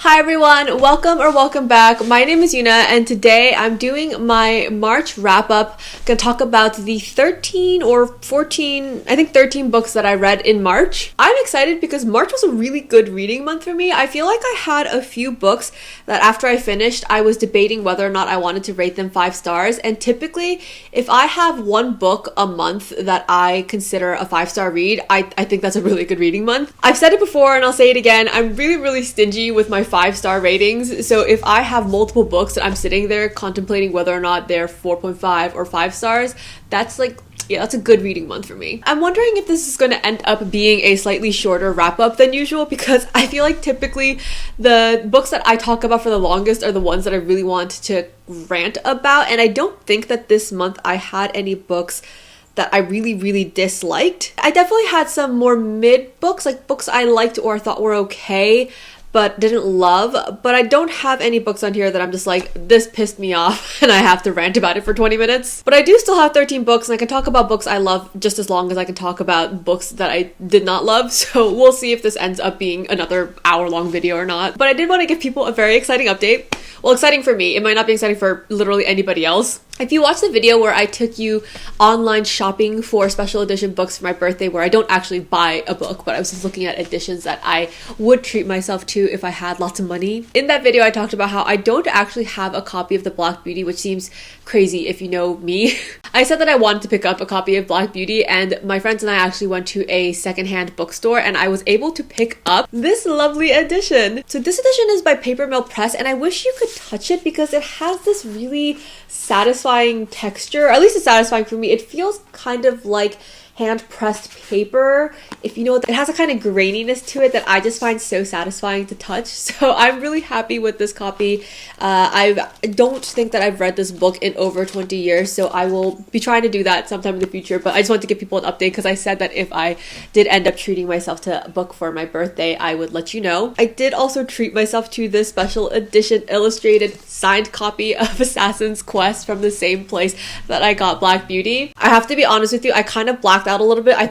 Hi everyone, welcome back. My name is Yuna and today I'm doing my March wrap up. I'm gonna talk about the 13 or 14, I think 13 books that I read in March. I'm excited because March was a really good reading month for me. I feel like I had a few books that after I finished, I was debating whether or not I wanted to rate them 5 stars. And typically, if I have one book a month that I consider a 5-star read, I think that's a really good reading month. I've said it before and I'll say it again. I'm really stingy with my 5-star ratings. So if I have multiple books that I'm sitting there contemplating whether or not they're 4.5 or 5 stars, that's that's a good reading month for me. I'm wondering if this is going to end up being a slightly shorter wrap up than usual because I feel like typically the books that I talk about for the longest are the ones that I really want to rant about, and I don't think that this month I had any books that I really disliked. I definitely had some more mid books, like books I liked or thought were okay but didn't love, but I don't have any books on here that I'm just like, this pissed me off and I have to rant about it for 20 minutes. But I do still have 13 books and I can talk about books I love just as long as I can talk about books that I did not love, so we'll see if this ends up being another hour-long video or not. But I did want to give people a very exciting update. Well, exciting for me. It might not be exciting for literally anybody else. If you watched the video where I took you online shopping for special edition books for my birthday, where I don't actually buy a book, but I was just looking at editions that I would treat myself to if I had lots of money. In that video, I talked about how I don't actually have a copy of The Black Beauty, which seems crazy if you know me. I said that I wanted to pick up a copy of Black Beauty, and my friends and I actually went to a secondhand bookstore and I was able to pick up this lovely edition. So this edition is by Paper Mill Press, and I wish you could touch it because it has this really satisfying texture. At least it's satisfying for me. It feels kind of like hand-pressed paper. If you know, it has a kind of graininess to it that I just find so satisfying to touch. So I'm really happy with this copy. I don't think that I've read this book in over 20 years, so I will be trying to do that sometime in the future, but I just wanted to give people an update because I said that if I did end up treating myself to a book for my birthday, I would let you know. I did also treat myself to this special edition illustrated signed copy of Assassin's Quest from the same place that I got Black Beauty. I have to be honest with you, I kind of blacked out a little bit. I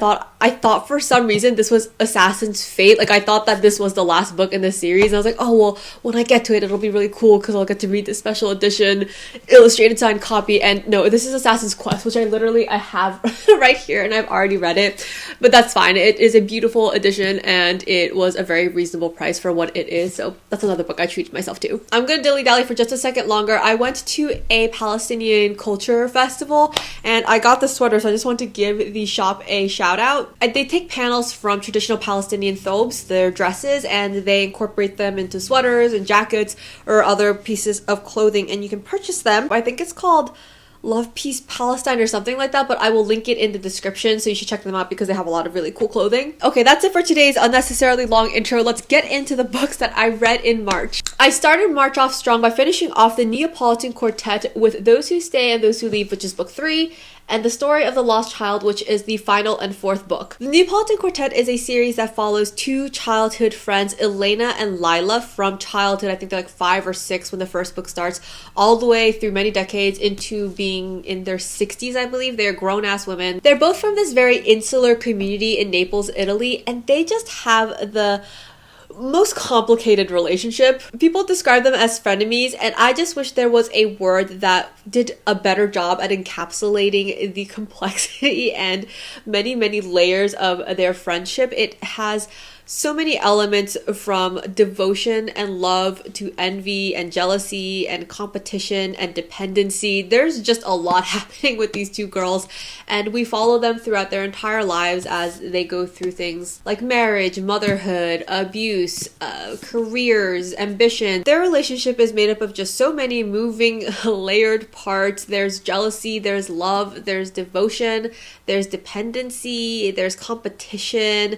thought for some reason this was Assassin's Fate. Like I thought that this was the last book in the series. And I was like, oh well, when I get to it, it'll be really cool because I'll get to read this special edition illustrated signed copy. And no, this is Assassin's Quest, which I have right here and I've already read it. But that's fine. It is a beautiful edition and it was a very reasonable price for what it is. So that's another book I treated myself to. I'm gonna dilly-dally for just a second longer. I went to a Palestinian culture festival and I got this sweater, so I just want to give the shop a shout out. They take panels from traditional Palestinian thobes, their dresses, and they incorporate them into sweaters and jackets or other pieces of clothing, and you can purchase them. I think it's called Love Peace Palestine or something like that, but I will link it in the description, so you should check them out because they have a lot of really cool clothing. Okay, that's it for today's unnecessarily long intro. Let's get into the books that I read in March. I started March off strong by finishing off the Neapolitan Quartet with Those Who Stay and Those Who Leave, which is book 3, and The Story of the Lost Child, which is the final and 4th book. The Neapolitan Quartet is a series that follows 2 childhood friends, Elena and Lila, from childhood, I think they're like 5 or 6 when the first book starts, all the way through many decades into being in their 60s, I believe. They're grown-ass women. They're both from this very insular community in Naples, Italy, and they just have the most complicated relationship. People describe them as frenemies, and I just wish there was a word that did a better job at encapsulating the complexity and many layers of their friendship. It has so many elements from devotion and love to envy and jealousy and competition and dependency. There's just a lot happening with these 2 girls, and we follow them throughout their entire lives as they go through things like marriage, motherhood, abuse, careers, ambition. Their relationship is made up of just so many moving, layered parts. There's jealousy, there's love, there's devotion, there's dependency, there's competition.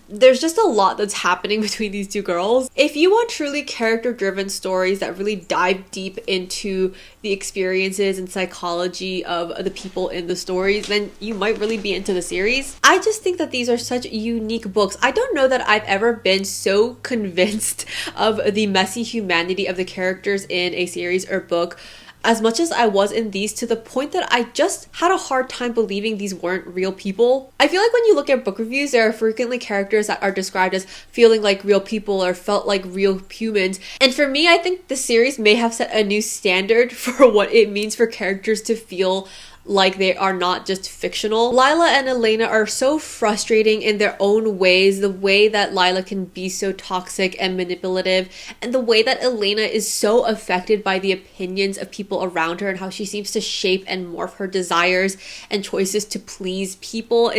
There's just a lot that's happening between these 2 girls. If you want truly character-driven stories that really dive deep into the experiences and psychology of the people in the stories, then you might really be into the series. I just think that these are such unique books. I don't know that I've ever been so convinced of the messy humanity of the characters in a series or book as much as I was in these, to the point that I just had a hard time believing these weren't real people. I feel like when you look at book reviews, there are frequently characters that are described as feeling like real people or felt like real humans. And for me, I think the series may have set a new standard for what it means for characters to feel like they are not just fictional. Lila and Elena are so frustrating in their own ways. The way that Lila can be so toxic and manipulative, and the way that Elena is so affected by the opinions of people around her and how she seems to shape and morph her desires and choices to please people.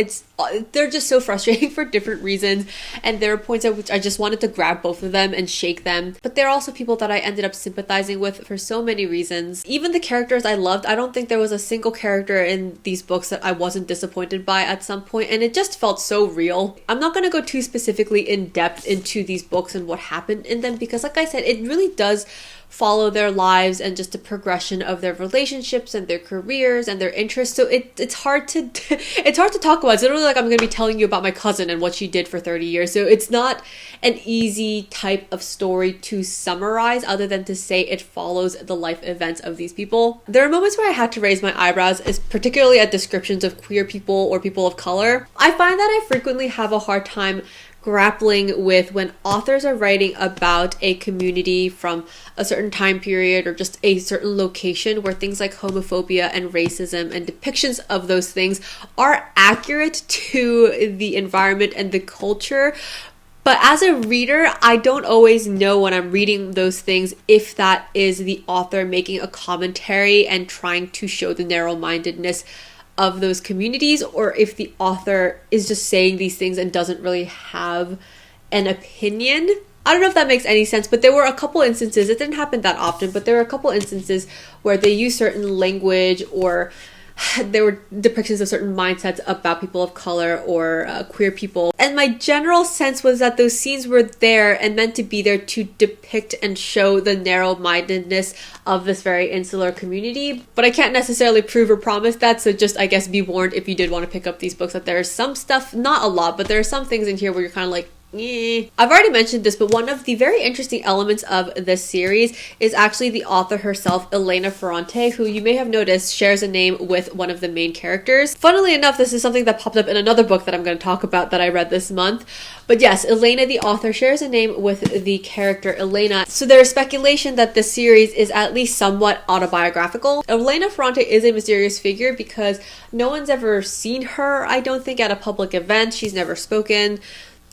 They're just so frustrating for different reasons, and there are points at which I just wanted to grab both of them and shake them. But they're also people that I ended up sympathizing with for so many reasons. Even the characters I loved, I don't think there was a single character in these books that I wasn't disappointed by at some point, and it just felt so real. I'm not going to go too specifically in depth into these books and what happened in them, because like I said, it really does follow their lives and just the progression of their relationships and their careers and their interests. So it's hard to talk about. It's literally like I'm going to be telling you about my cousin and what she did for 30 years. So it's not an easy type of story to summarize, other than to say it follows the life events of these people. There are moments where I had to raise my eyebrows, particularly at descriptions of queer people or people of color. I find that I frequently have a hard time grappling with when authors are writing about a community from a certain time period or just a certain location where things like homophobia and racism and depictions of those things are accurate to the environment and the culture. But as a reader, I don't always know when I'm reading those things if that is the author making a commentary and trying to show the narrow-mindedness of those communities, or if the author is just saying these things and doesn't really have an opinion. I don't know if that makes any sense, but there were a couple instances, it didn't happen that often, but there were a couple instances where they used certain language, or there were depictions of certain mindsets about people of color or queer people. And my general sense was that those scenes were there and meant to be there to depict and show the narrow-mindedness of this very insular community. But I can't necessarily prove or promise that, so just, I guess, be warned if you did want to pick up these books that there's some stuff, not a lot, but there are some things in here where you're kind of like, I've already mentioned this, but one of the very interesting elements of this series is actually the author herself, Elena Ferrante, who you may have noticed shares a name with one of the main characters. Funnily enough, this is something that popped up in another book that I'm going to talk about that I read this month. But yes, Elena, the author, shares a name with the character Elena. So there is speculation that this series is at least somewhat autobiographical. Elena Ferrante is a mysterious figure because no one's ever seen her, I don't think, at a public event. She's never spoken.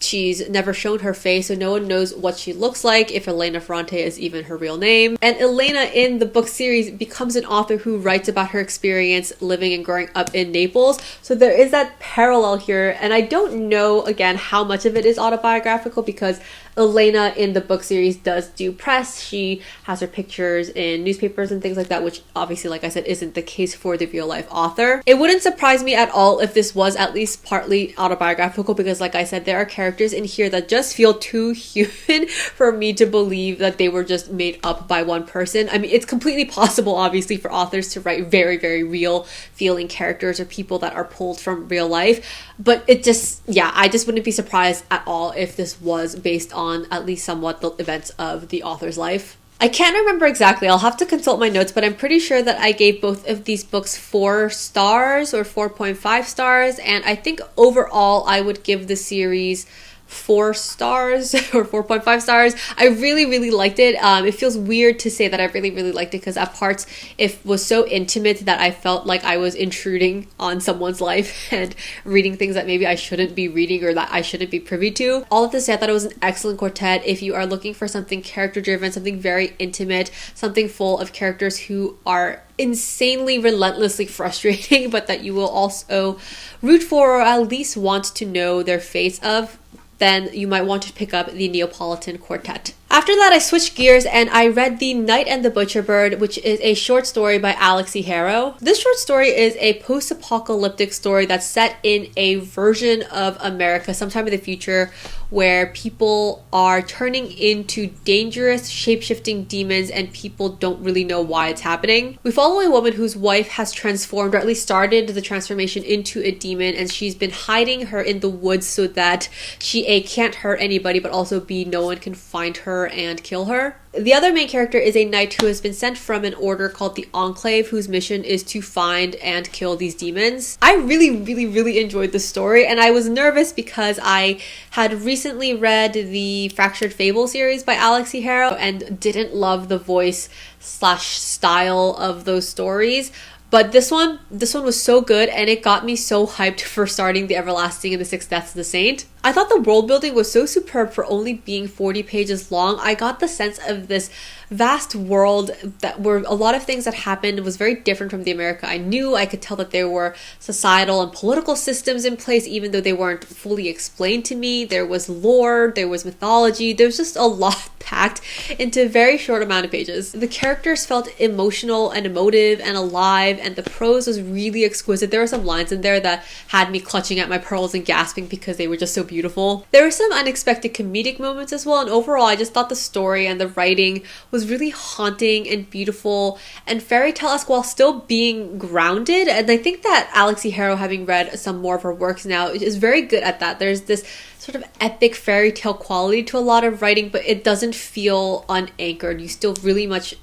She's never shown her face, so no one knows what she looks like, if Elena Ferrante is even her real name. And Elena in the book series becomes an author who writes about her experience living and growing up in Naples. So there is that parallel here, and I don't know, again, how much of it is autobiographical, because Elena in the book series does do press. She has her pictures in newspapers and things like that, which obviously, like I said, isn't the case for the real life author. It wouldn't surprise me at all if this was at least partly autobiographical, because like I said, there are characters in here that just feel too human for me to believe that they were just made up by one person. I mean, it's completely possible, obviously, for authors to write very, very real feeling characters or people that are pulled from real life. But it just, yeah, I just wouldn't be surprised at all if this was based on at least somewhat the events of the author's life. I can't remember exactly, I'll have to consult my notes, but I'm pretty sure that I gave both of these books 4 stars or 4.5 stars, and I think overall I would give the series 4 stars or 4.5 stars. I really, really liked it. It feels weird to say that I really, really liked it, because at parts it was so intimate that I felt like I was intruding on someone's life and reading things that maybe I shouldn't be reading or that I shouldn't be privy to. All of this, I thought it was an excellent quartet. If you are looking for something character driven, something very intimate, something full of characters who are insanely relentlessly frustrating, but that you will also root for or at least want to know their face of, then you might want to pick up the Neapolitan Quartet. After that, I switched gears and I read The Night and the Butcherbird, which is a short story by Alex Harrow. This short story is a post-apocalyptic story that's set in a version of America sometime in the future where people are turning into dangerous, shape-shifting demons and people don't really know why it's happening. We follow a woman whose wife has transformed, or at least started the transformation into a demon, and she's been hiding her in the woods so that she A, can't hurt anybody, but also B, no one can find her her and kill her. The other main character is a knight who has been sent from an order called the Enclave, whose mission is to find and kill these demons. I really enjoyed the story, and I was nervous because I had recently read the Fractured Fable series by Alexi Harrow and didn't love the voice / style of those stories. But this one was so good, and it got me so hyped for starting The Everlasting and The Six Deaths of the Saint. I thought the world building was so superb for only being 40 pages long. I got the sense of this vast world that where a lot of things that happened was very different from the America I knew. I could tell that there were societal and political systems in place, even though they weren't fully explained to me. There was lore, there was mythology, there was just a lot packed into a very short amount of pages. The characters felt emotional and emotive and alive, and the prose was really exquisite. There were some lines in there that had me clutching at my pearls and gasping because they were just so beautiful. There were some unexpected comedic moments as well, and overall I just thought the story and the writing was really haunting and beautiful and fairy tale-esque while still being grounded. And I think that Alexi Harrow, having read some more of her works now, is very good at that. There's this sort of epic fairy tale quality to a lot of writing, but it doesn't feel unanchored. You still very much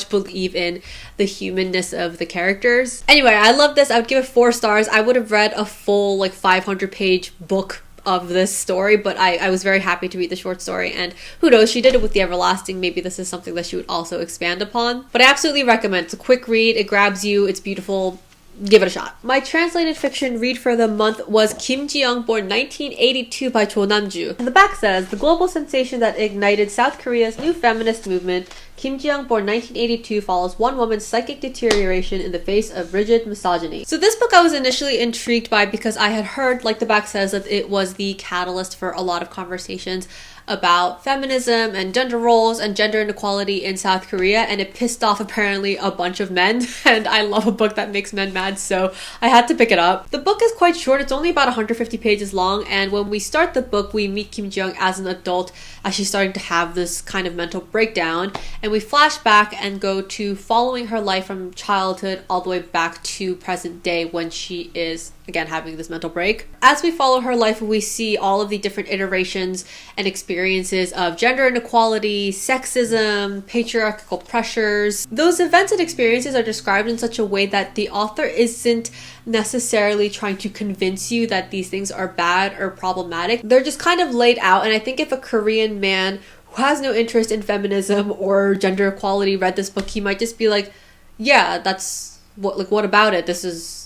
believe in the humanness of the characters. Anyway, I love this. I would give it 4 stars. I would have read a full 500-page book of this story, but I was very happy to read the short story, and who knows, she did it with The Everlasting. Maybe this is something that she would also expand upon. But I absolutely recommend. It's a quick read, it grabs you, it's beautiful. Give it a shot. My translated fiction read for the month was Kim Jiyoung, born 1982 by Cho Namju. And the back says, the global sensation that ignited South Korea's new feminist movement, Kim Jiyoung, born 1982, follows one woman's psychic deterioration in the face of rigid misogyny. So this book I was initially intrigued by because I had heard, like the back says, that it was the catalyst for a lot of conversations about feminism and gender roles and gender inequality in South Korea, and it pissed off apparently a bunch of men, and I love a book that makes men mad, so I had to pick it up. The book is quite short. It's only about 150 pages long, and when we start the book we meet Kim Jiyoung as an adult as she's starting to have this kind of mental breakdown, and we flash back and go to following her life from childhood all the way back to present day when she is again having this mental break. As we follow her life, we see all of the different iterations and experiences of gender inequality, sexism, patriarchal pressures. Those events and experiences are described in such a way that the author isn't necessarily trying to convince you that these things are bad or problematic. They're just kind of laid out, and I think if a Korean man who has no interest in feminism or gender equality read this book, he might just be like, yeah, that's what about it? This is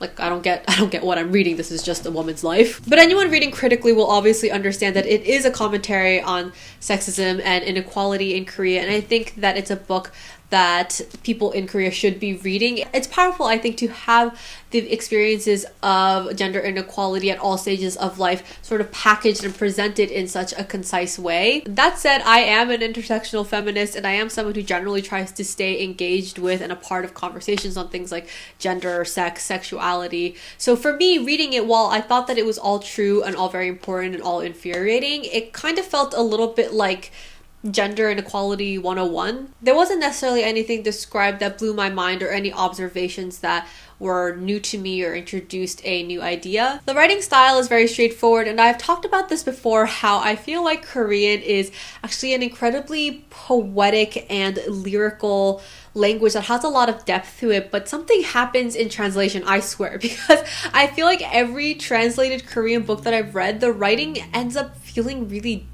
I don't get what I'm reading. This is just a woman's life. But anyone reading critically will obviously understand that it is a commentary on sexism and inequality in Korea, and I think that it's a book that people in Korea should be reading. It's powerful, I think, to have the experiences of gender inequality at all stages of life sort of packaged and presented in such a concise way. That said, I am an intersectional feminist, and I am someone who generally tries to stay engaged with and a part of conversations on things like gender, sex, sexuality. So for me, reading it, while I thought that it was all true and all very important and all infuriating, it kind of felt a little bit like Gender Inequality 101. There wasn't necessarily anything described that blew my mind or any observations that were new to me or introduced a new idea. The writing style is very straightforward, and I've talked about this before, how I feel like Korean is actually an incredibly poetic and lyrical language that has a lot of depth to it, but something happens in translation, I swear, because I feel like every translated Korean book that I've read, the writing ends up feeling really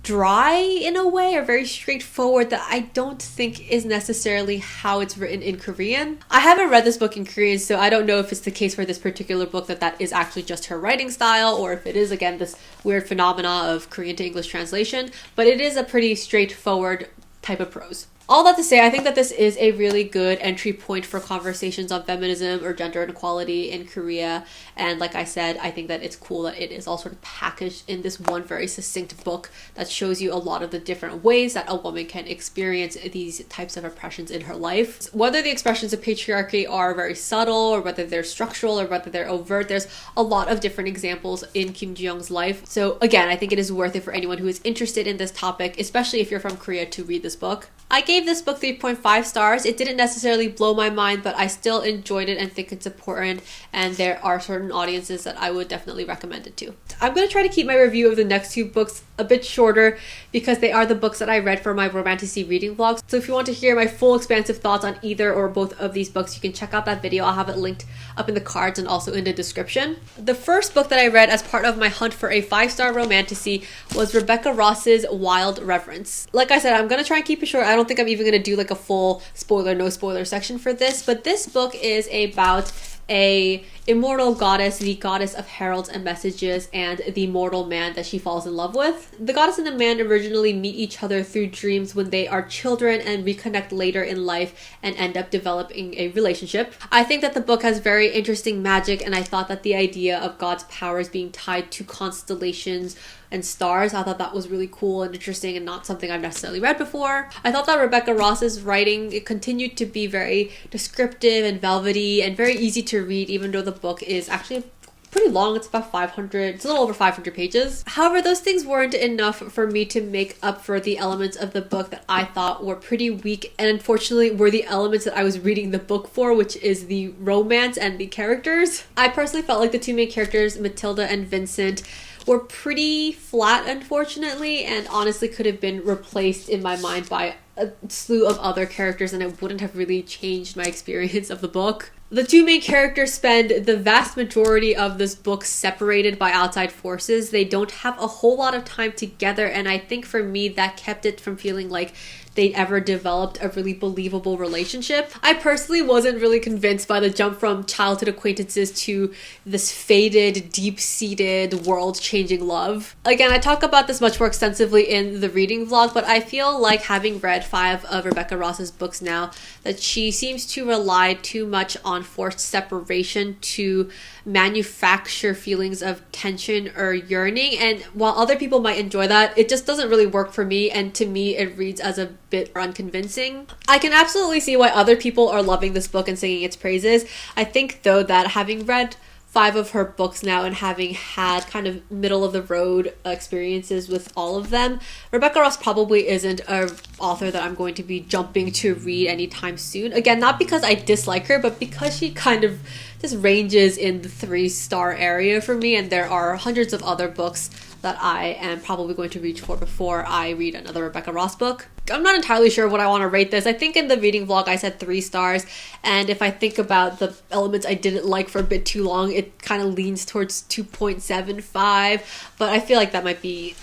dry in a way, or very straightforward, that I don't think is necessarily how it's written in Korean. I haven't read this book in Korean, so I don't know if it's the case for this particular book that is actually just her writing style, or if it is, again, this weird phenomena of Korean to English translation, but it is a pretty straightforward type of prose. All that to say, I think that this is a really good entry point for conversations on feminism or gender inequality in Korea. And like I said, I think that it's cool that it is all sort of packaged in this one very succinct book that shows you a lot of the different ways that a woman can experience these types of oppressions in her life. Whether the expressions of patriarchy are very subtle, or whether they're structural, or whether they're overt, there's a lot of different examples in Kim Ji-young's life. So again, I think it is worth it for anyone who is interested in this topic, especially if you're from Korea, to read this book. I gave this book 3.5 stars. It didn't necessarily blow my mind, but I still enjoyed it and think it's important, and there are certain audiences that I would definitely recommend it to. I'm going to try to keep my review of the next two books a bit shorter because they are the books that I read for my romantasy reading vlog. So if you want to hear my full expansive thoughts on either or both of these books, you can check out that video. I'll have it linked up in the cards and also in the description. The first book that I read as part of my hunt for a 5-star romantasy was Rebecca Ross's Wild Reverence. Like I said, I'm going to try and keep it short. I don't think I'm even going to do like a full spoiler, no spoiler section for this, but this book is about a immortal goddess, the goddess of heralds and messages, and the mortal man that she falls in love with. The goddess and the man originally meet each other through dreams when they are children and reconnect later in life and end up developing a relationship. I think that the book has very interesting magic, and I thought that the idea of God's powers being tied to constellations and stars, I thought that was really cool and interesting and not something I've necessarily read before. I thought that Rebecca Ross's writing, it continued to be very descriptive and velvety and very easy to read, even though the book is actually pretty long. It's about 500, it's a little over 500 pages. However, those things weren't enough for me to make up for the elements of the book that I thought were pretty weak, and unfortunately were the elements that I was reading the book for, which is the romance and the characters. I personally felt like the two main characters, Matilda and Vincent, were pretty flat, unfortunately, and honestly could have been replaced in my mind by a slew of other characters, and it wouldn't have really changed my experience of the book. The two main characters spend the vast majority of this book separated by outside forces. They don't have a whole lot of time together, and I think for me that kept it from feeling like they ever developed a really believable relationship. I personally wasn't really convinced by the jump from childhood acquaintances to this faded, deep-seated, world-changing love. Again, I talk about this much more extensively in the reading vlog, but I feel like, having read 5 of Rebecca Ross's books now, that she seems to rely too much on forced separation to manufacture feelings of tension or yearning, and while other people might enjoy that, it just doesn't really work for me, and to me it reads as a bit unconvincing. I can absolutely see why other people are loving this book and singing its praises. I think though that having read 5 of her books now and having had kind of middle of the road experiences with all of them, Rebecca Ross probably isn't an author that I'm going to be jumping to read anytime soon. Again, not because I dislike her, but because she kind of just ranges in the 3-star area for me, and there are hundreds of other books that I am probably going to reach for before I read another Rebecca Ross book. I'm not entirely sure what I want to rate this. I think in the reading vlog I said 3 stars, and if I think about the elements I didn't like for a bit too long, it kind of leans towards 2.75, but I feel like that might be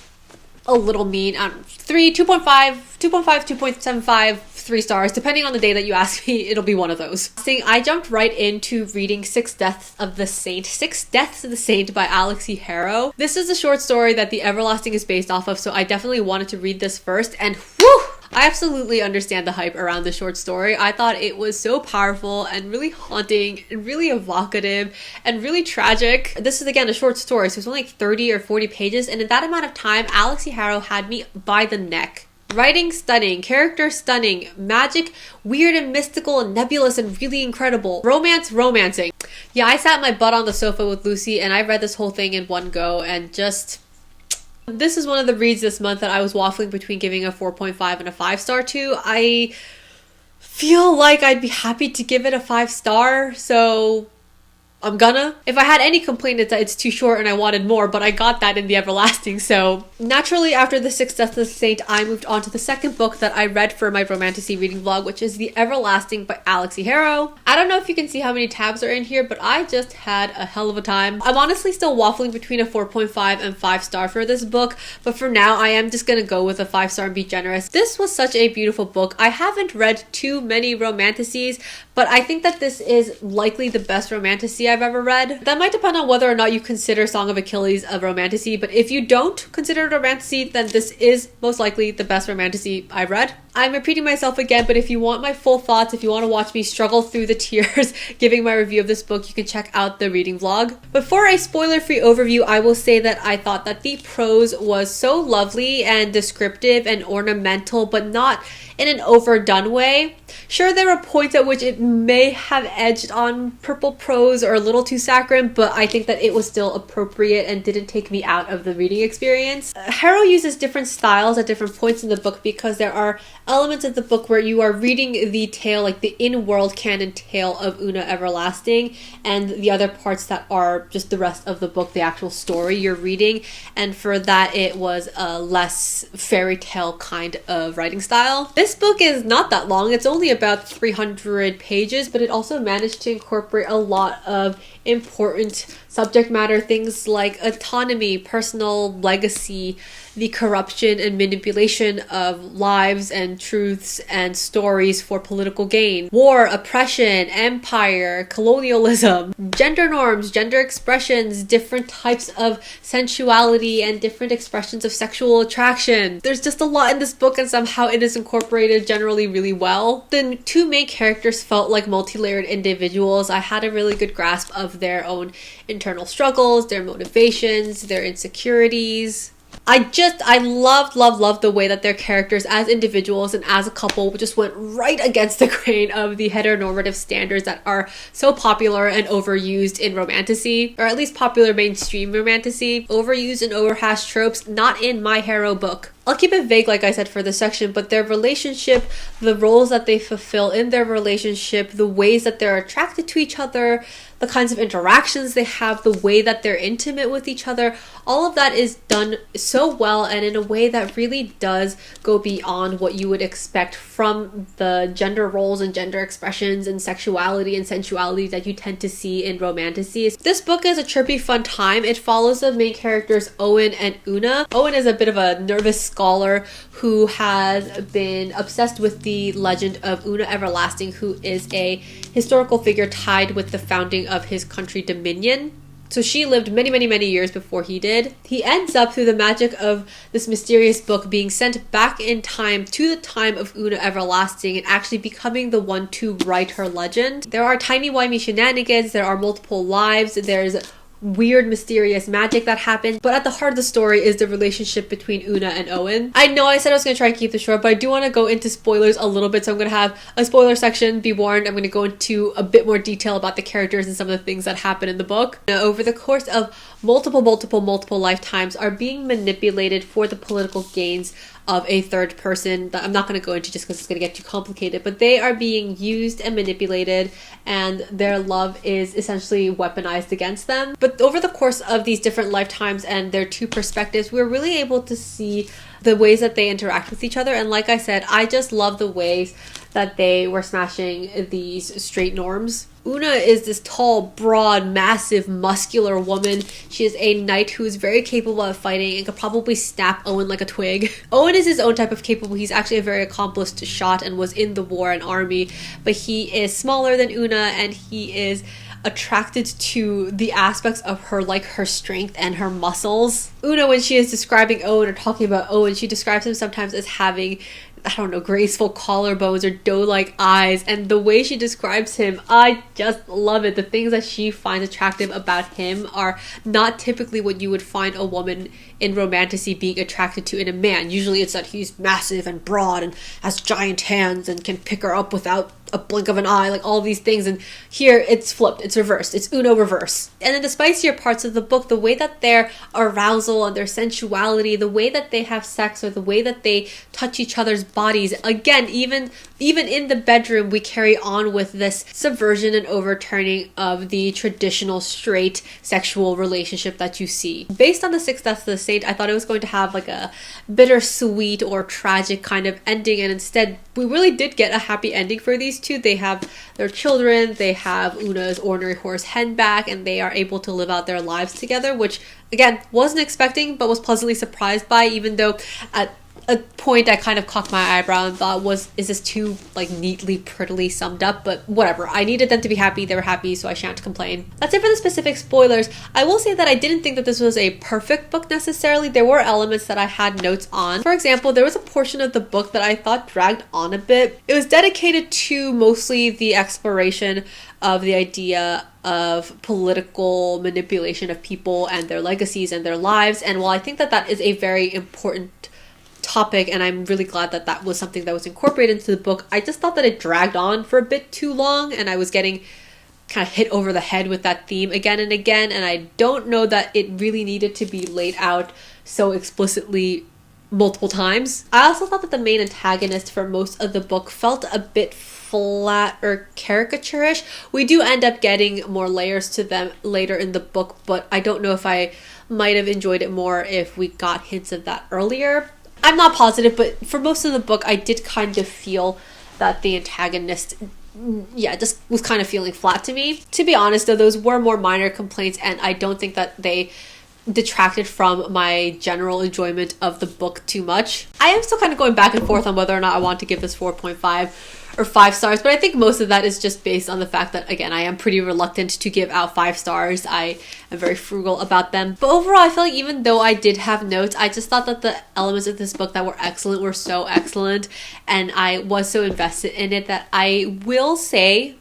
a little mean. 2.5, 2.75, 3 stars, depending on the day that you ask me. It'll be one of those. I jumped right into reading Six Deaths of the Saint by Alexi Harrow. This is a short story that The Everlasting is based off of, so I definitely wanted to read this first, and whew! I absolutely understand the hype around the short story. I thought it was so powerful and really haunting and really evocative and really tragic. This is, again, a short story, so it's only like 30 or 40 pages, and in that amount of time, Alexi Harrow had me by the neck. Writing stunning, character stunning, magic weird and mystical and nebulous and really incredible, romance romancing. Yeah, I sat my butt on the sofa with Lucy and I read this whole thing in one go, and just... this is one of the reads this month that I was waffling between giving a 4.5 and a 5-star to. I feel like I'd be happy to give it a 5-star, so I'm gonna. If I had any complaint, it's that it's too short and I wanted more, but I got that in The Everlasting. So naturally, after The Sixth Death of the Saint, I moved on to the second book that I read for my romantasy reading vlog, which is The Everlasting by Alexi Harrow. I don't know if you can see how many tabs are in here, but I just had a hell of a time. I'm honestly still waffling between a 4.5 and 5-star for this book, but for now, I am just gonna go with a 5-star and be generous. This was such a beautiful book. I haven't read too many romantasies, but I think that this is likely the best romantasy I've ever read. That might depend on whether or not you consider Song of Achilles a romantasy, but if you don't consider it a romantasy, then this is most likely the best romantasy I've read. I'm repeating myself again, but if you want my full thoughts, if you want to watch me struggle through the tears giving my review of this book, you can check out the reading vlog. But for a spoiler-free overview, I will say that I thought that the prose was so lovely and descriptive and ornamental, but not in an overdone way. Sure, there were points at which it may have edged on purple prose or a little too saccharine, but I think that it was still appropriate and didn't take me out of the reading experience. Harrow uses different styles at different points in the book because there are elements of the book where you are reading the tale, like the in-world canon tale of Una Everlasting, and the other parts that are just the rest of the book, the actual story you're reading. And for that, it was a less fairy tale kind of writing style. This book is not that long. It's only about 300 pages, but it also managed to incorporate a lot of important subject matter, things like autonomy, personal legacy, the corruption and manipulation of lives and truths and stories for political gain, war, oppression, empire, colonialism, gender norms, gender expressions, different types of sensuality, and different expressions of sexual attraction. There's just a lot in this book, and somehow it is incorporated generally really well. The two main characters felt like multi-layered individuals. I had a really good grasp of their own internal struggles, their motivations, their insecurities. I loved the way that their characters as individuals and as a couple just went right against the grain of the heteronormative standards that are so popular and overused in romantasy, or at least popular mainstream romantasy. Overused and overhashed tropes, not in my hero book. I'll keep it vague, like I said, for this section, but their relationship, the roles that they fulfill in their relationship, the ways that they're attracted to each other, the kinds of interactions they have, the way that they're intimate with each other, all of that is done so well and in a way that really does go beyond what you would expect from the gender roles and gender expressions and sexuality and sensuality that you tend to see in romantasy. This book is a trippy, fun time. It follows the main characters Owen and Una. Owen is a bit of a nervous scholar who has been obsessed with the legend of Una Everlasting, who is a historical figure tied with the founding of his country Dominion. So she lived many years before he did. He ends up, through the magic of this mysterious book, being sent back in time to the time of Una Everlasting and actually becoming the one to write her legend. There are timey-wimey shenanigans, there are multiple lives, there's weird, mysterious magic that happens, but at the heart of the story is the relationship between Una and Owen. I know I said I was going to try and keep this short, but I do want to go into spoilers a little bit, so I'm going to have a spoiler section. Be warned, I'm going to go into a bit more detail about the characters and some of the things that happen in the book. Over the course of multiple lifetimes are being manipulated for the political gains of a third person that I'm not going to go into just because it's going to get too complicated, but they are being used and manipulated, and their love is essentially weaponized against them. But over the course of these different lifetimes and their two perspectives, we're really able to see the ways that they interact with each other. And like I said, I just love the ways that they were smashing these straight norms. Una is this tall, broad, massive, muscular woman. She is a knight who is very capable of fighting and could probably snap Owen like a twig. Owen is his own type of capable. He's actually a very accomplished shot and was in the war and army, but he is smaller than Una, and he is attracted to the aspects of her, like her strength and her muscles. Una, when she is describing Owen or talking about Owen, she describes him sometimes as having, I don't know, graceful collarbones or doe-like eyes, and the way she describes him, I just love it. The things that she finds attractive about him are not typically what you would find a woman in romantasy being attracted to in a man. Usually it's that he's massive and broad and has giant hands and can pick her up without a blink of an eye, like all these things. And here it's flipped, it's reversed, it's Uno reverse. And in the spicier parts of the book, the way that their arousal and their sensuality, the way that they have sex, or the way that they touch each other's bodies, again, even in the bedroom, we carry on with this subversion and overturning of the traditional straight sexual relationship that you see. Based on the Six Deaths of the Saint, I thought it was going to have like a bittersweet or tragic kind of ending, and instead we really did get a happy ending for these two. They have their children, they have Una's ordinary horse hen back, and they are able to live out their lives together, which again wasn't expecting but was pleasantly surprised by, even though at a point I kind of cocked my eyebrow and thought, is this too like neatly, prettily summed up? But whatever, I needed them to be happy, they were happy, so I shan't complain. That's it for the specific spoilers. I will say that I didn't think that this was a perfect book necessarily. There were elements that I had notes on. For example, there was a portion of the book that I thought dragged on a bit. It was dedicated to mostly the exploration of the idea of political manipulation of people and their legacies and their lives, and while I think that that is a very important topic, and I'm really glad that that was something that was incorporated into the book, I just thought that it dragged on for a bit too long, and I was getting kind of hit over the head with that theme again and again, and I don't know that it really needed to be laid out so explicitly multiple times. I also thought that the main antagonist for most of the book felt a bit flat or caricaturish. We do end up getting more layers to them later in the book, but I don't know if I might have enjoyed it more if we got hints of that earlier. I'm not positive, but for most of the book, I did kind of feel that the antagonist, just was kind of feeling flat to me. To be honest, though, those were more minor complaints, and I don't think that they detracted from my general enjoyment of the book too much. I am still kind of going back and forth on whether or not I want to give this 4.5 or 5 stars, but I think most of that is just based on the fact that, again, I am pretty reluctant to give out 5 stars. I am very frugal about them. But overall, I feel like even though I did have notes, I just thought that the elements of this book that were excellent were so excellent, and I was so invested in it that I will say,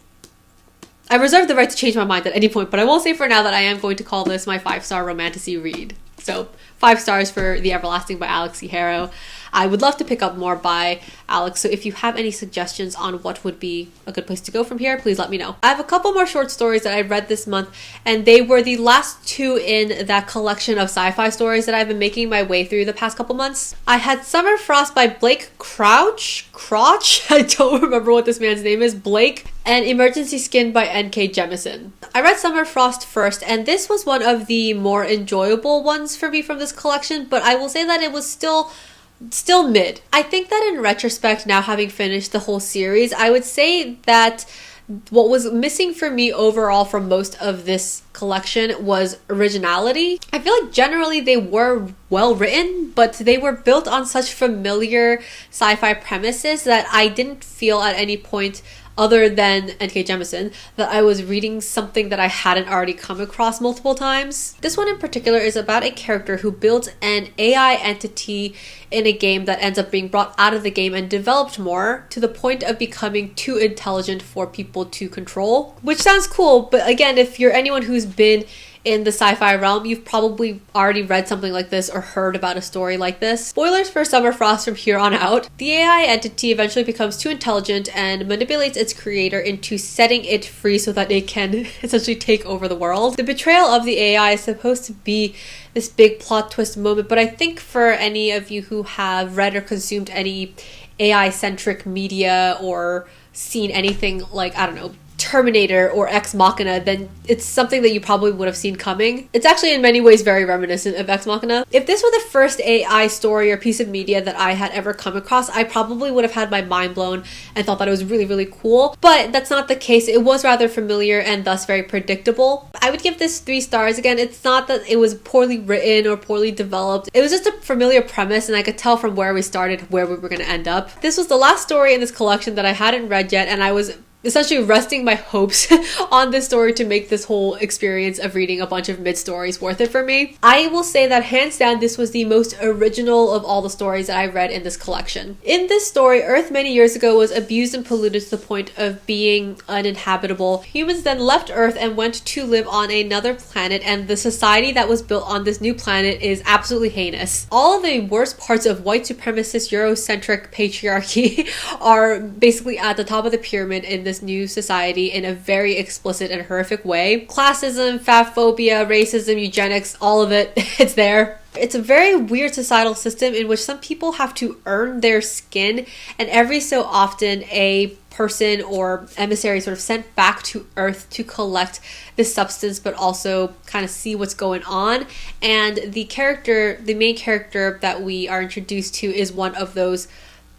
I reserve the right to change my mind at any point, but I will say for now that I am going to call this my 5-star romantasy read. So 5 stars for The Everlasting by Alex C. Harrow. I would love to pick up more by Alex, so if you have any suggestions on what would be a good place to go from here, please let me know. I have a couple more short stories that I read this month, and they were the last 2 in that collection of sci-fi stories that I've been making my way through the past couple months. I had Summer Frost by Blake Crouch? I don't remember what this man's name is. Blake. And Emergency Skin by N.K. Jemisin. I read Summer Frost first, and this was one of the more enjoyable ones for me from this collection, but I will say that it was still mid. I think that in retrospect, now having finished the whole series, I would say that what was missing for me overall from most of this collection was originality. I feel like generally they were well written, but they were built on such familiar sci-fi premises that I didn't feel at any point, other than N.K. Jemisin, that I was reading something that I hadn't already come across multiple times. This one in particular is about a character who builds an AI entity in a game that ends up being brought out of the game and developed more to the point of becoming too intelligent for people to control. Which sounds cool, but again, if you're anyone who's been in the sci-fi realm, you've probably already read something like this or heard about a story like this. Spoilers for Summer Frost from here on out. The AI entity eventually becomes too intelligent and manipulates its creator into setting it free so that it can essentially take over the world. The betrayal of the AI is supposed to be this big plot twist moment, but I think for any of you who have read or consumed any AI-centric media or seen anything like, I don't know, Terminator or Ex Machina, then it's something that you probably would have seen coming. It's actually in many ways very reminiscent of Ex Machina. If this were the first AI story or piece of media that I had ever come across, I probably would have had my mind blown and thought that it was really, really cool. But that's not the case. It was rather familiar and thus very predictable. I would give this 3 stars. Again, it's not that it was poorly written or poorly developed. It was just a familiar premise, and I could tell from where we started where we were going to end up. This was the last story in this collection that I hadn't read yet, and I was essentially resting my hopes on this story to make this whole experience of reading a bunch of mid-stories worth it for me. I will say that hands down, this was the most original of all the stories that I read in this collection. In this story, Earth many years ago was abused and polluted to the point of being uninhabitable. Humans then left Earth and went to live on another planet, and the society that was built on this new planet is absolutely heinous. All of the worst parts of white supremacist Eurocentric patriarchy are basically at the top of the pyramid in this new society in a very explicit and horrific way. Classism, fatphobia, racism, eugenics, all of it, it's there. It's a very weird societal system in which some people have to earn their skin, and every so often a person or emissary sort of sent back to Earth to collect this substance but also kind of see what's going on. And the main character that we are introduced to is one of those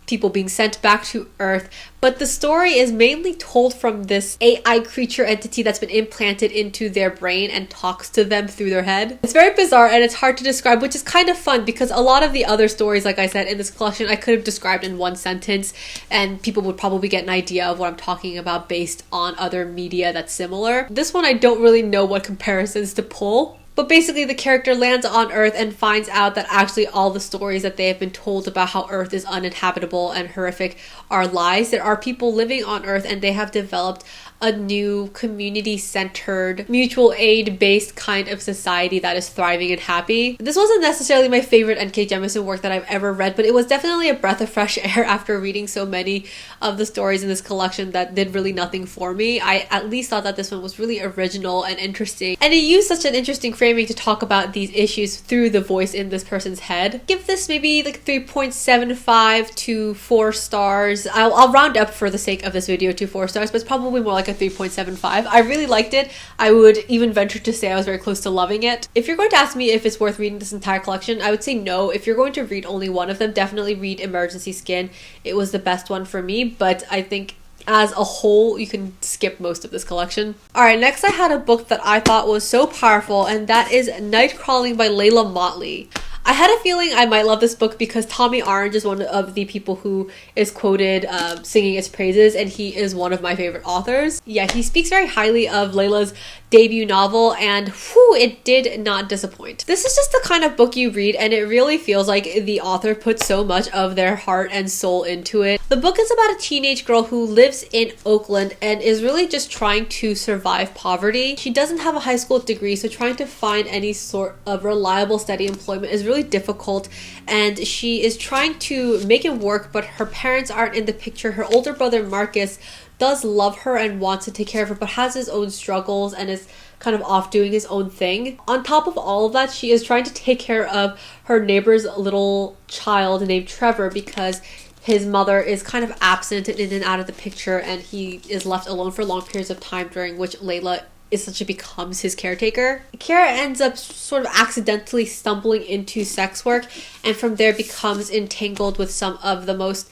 people being sent back to Earth, but the story is mainly told from this AI creature entity that's been implanted into their brain and talks to them through their head. It's very bizarre and it's hard to describe, which is kind of fun because a lot of the other stories, like I said, in this collection, I could have described in one sentence and people would probably get an idea of what I'm talking about based on other media that's similar. This one, I don't really know what comparisons to pull. But basically the character lands on Earth and finds out that actually all the stories that they have been told about how Earth is uninhabitable and horrific are lies. There are people living on Earth and they have developed a new community-centered, mutual aid-based kind of society that is thriving and happy. This wasn't necessarily my favorite N.K. Jemisin work that I've ever read, but it was definitely a breath of fresh air after reading so many of the stories in this collection that did really nothing for me. I at least thought that this one was really original and interesting, and it used such an interesting framing to talk about these issues through the voice in this person's head. Give this maybe like 3.75 to 4 stars. I'll round up for the sake of this video to 4 stars, but it's probably more like a 3.75. I really liked it. I would even venture to say I was very close to loving it. If you're going to ask me if it's worth reading this entire collection, I would say no. If you're going to read only one of them, definitely read Emergency Skin. It was the best one for me, but I think as a whole, you can skip most of this collection. Alright, next I had a book that I thought was so powerful, and that is Nightcrawling by Layla Motley. I had a feeling I might love this book because Tommy Orange is one of the people who is quoted singing its praises, and he is one of my favorite authors. Yeah, he speaks very highly of Layla's debut novel, and whew, it did not disappoint. This is just the kind of book you read and it really feels like the author put so much of their heart and soul into it. The book is about a teenage girl who lives in Oakland and is really just trying to survive poverty. She doesn't have a high school degree, so trying to find any sort of reliable, steady employment is really difficult, and she is trying to make it work, but her parents aren't in the picture. Her older brother Marcus does love her and wants to take care of her, but has his own struggles and is kind of off doing his own thing. On top of all of that, she is trying to take care of her neighbor's little child named Trevor because his mother is kind of absent and in and out of the picture, and he is left alone for long periods of time, during which Layla essentially becomes his caretaker. Kiara ends up sort of accidentally stumbling into sex work, and from there becomes entangled with some of the most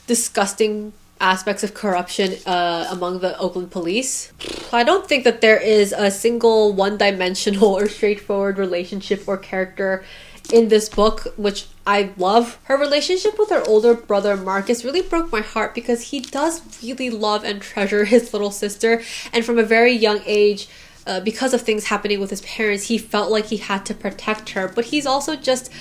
disgusting aspects of corruption among the Oakland police. I don't think that there is a single one-dimensional or straightforward relationship or character in this book, which I love. Her relationship with her older brother Marcus really broke my heart because he does really love and treasure his little sister, and from a very young age, because of things happening with his parents, he felt like he had to protect her, but he's also just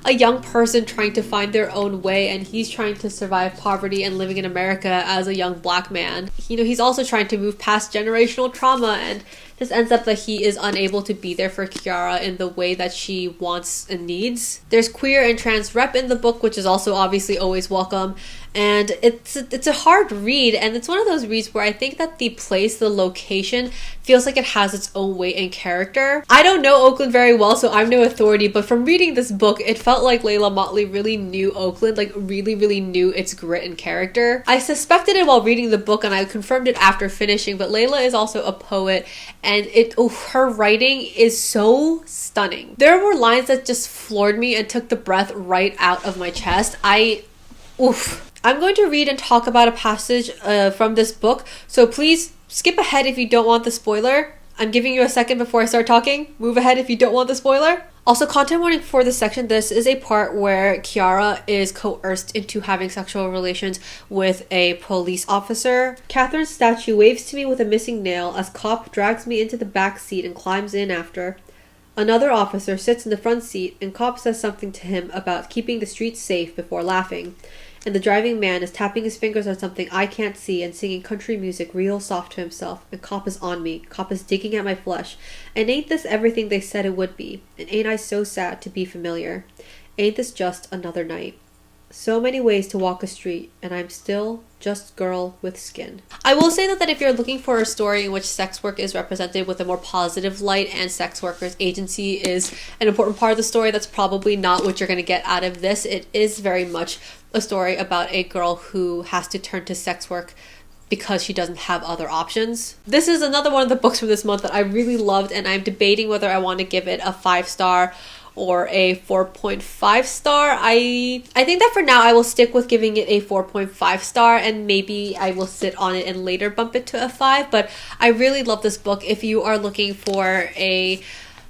a young person trying to find their own way, and he's trying to survive poverty and living in America as a young black man. You know, he's also trying to move past generational trauma, and just ends up that he is unable to be there for Kiara in the way that she wants and needs. There's queer and trans rep in the book, which is also obviously always welcome, and it's a hard read, and it's one of those reads where I think that the place, the location, feels like it has its own weight and character. I don't know Oakland very well, so I'm no authority, but from reading this book, it felt like Layla Motley really knew Oakland, like really knew its grit and character. I suspected it while reading the book, and I confirmed it after finishing, but Layla is also a poet, and her writing is so stunning. There were lines that just floored me and took the breath right out of my chest. I'm going to read and talk about a passage from this book, so please skip ahead if you don't want the spoiler. I'm giving you a second before I start talking. Move ahead if you don't want the spoiler. Also, content warning for this section. This is a part where Kiara is coerced into having sexual relations with a police officer. Catherine's statue waves to me with a missing nail as cop drags me into the back seat and climbs in after. Another officer sits in the front seat, and cop says something to him about keeping the streets safe before laughing. And the driving man is tapping his fingers on something I can't see and singing country music real soft to himself. And cop is on me. Cop is digging at my flesh. And ain't this everything they said it would be? And ain't I so sad to be familiar? Ain't this just another night? So many ways to walk a street, and I'm still just girl with skin. I will say that if you're looking for a story in which sex work is represented with a more positive light and sex workers' agency is an important part of the story, that's probably not what you're going to get out of this. It is very much a story about a girl who has to turn to sex work because she doesn't have other options. This is another one of the books from this month that I really loved, and I'm debating whether I want to give it a 5-star or a 4.5 star. I think that for now I will stick with giving it a 4.5 star, and maybe I will sit on it and later bump it to a 5. But I really love this book. If you are looking for a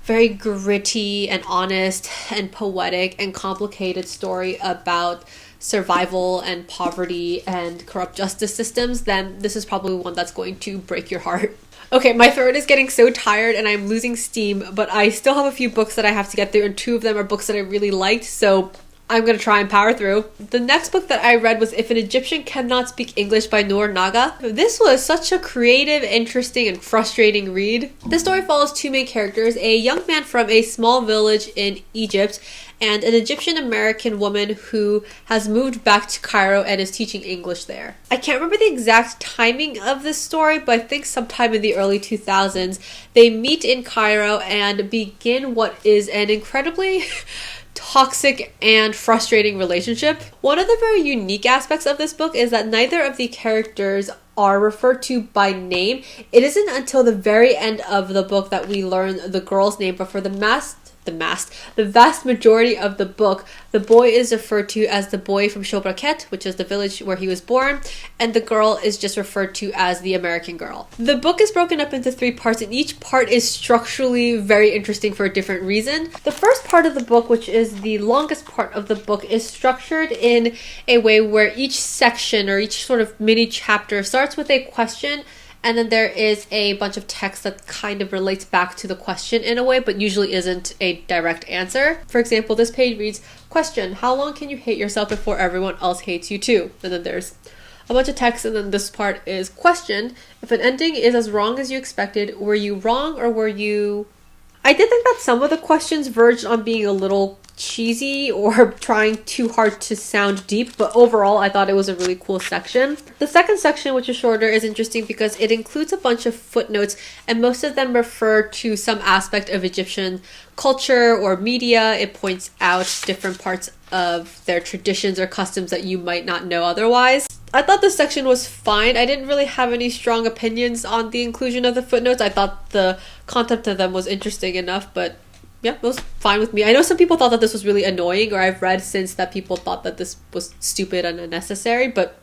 very gritty and honest and poetic and complicated story about survival and poverty and corrupt justice systems, then this is probably one that's going to break your heart. Okay, my throat is getting so tired and I'm losing steam, but I still have a few books that I have to get through, and 2 of them are books that I really liked, so I'm going to try and power through. The next book that I read was If an Egyptian Cannot Speak English by Noor Naga. This was such a creative, interesting, and frustrating read. The story follows 2 main characters, a young man from a small village in Egypt and an Egyptian American woman who has moved back to Cairo and is teaching English there. I can't remember the exact timing of this story, but I think sometime in the early 2000s, they meet in Cairo and begin what is an incredibly toxic and frustrating relationship. One of the very unique aspects of this book is that neither of the characters are referred to by name. It isn't until the very end of the book that we learn the girl's name, but for the vast majority of the book, the boy is referred to as the boy from Shobroket, which is the village where he was born, and the girl is just referred to as the American girl. The book is broken up into 3 parts, and each part is structurally very interesting for a different reason. The first part of the book, which is the longest part of the book, is structured in a way where each section or each sort of mini chapter starts with a question, and then there is a bunch of text that kind of relates back to the question in a way, but usually isn't a direct answer. For example, this page reads, question, how long can you hate yourself before everyone else hates you too? And then there's a bunch of text, and then this part is question, if an ending is as wrong as you expected, were you wrong or were you... I did think that some of the questions verged on being a little cheesy or trying too hard to sound deep, but overall I thought it was a really cool section. The second section, which is shorter, is interesting because it includes a bunch of footnotes, and most of them refer to some aspect of Egyptian culture or media. It points out different parts of their traditions or customs that you might not know otherwise. I thought this section was fine. I didn't really have any strong opinions on the inclusion of the footnotes. I thought the content of them was interesting enough, but yeah, it was fine with me. I know some people thought that this was really annoying, or I've read since that people thought that this was stupid and unnecessary, but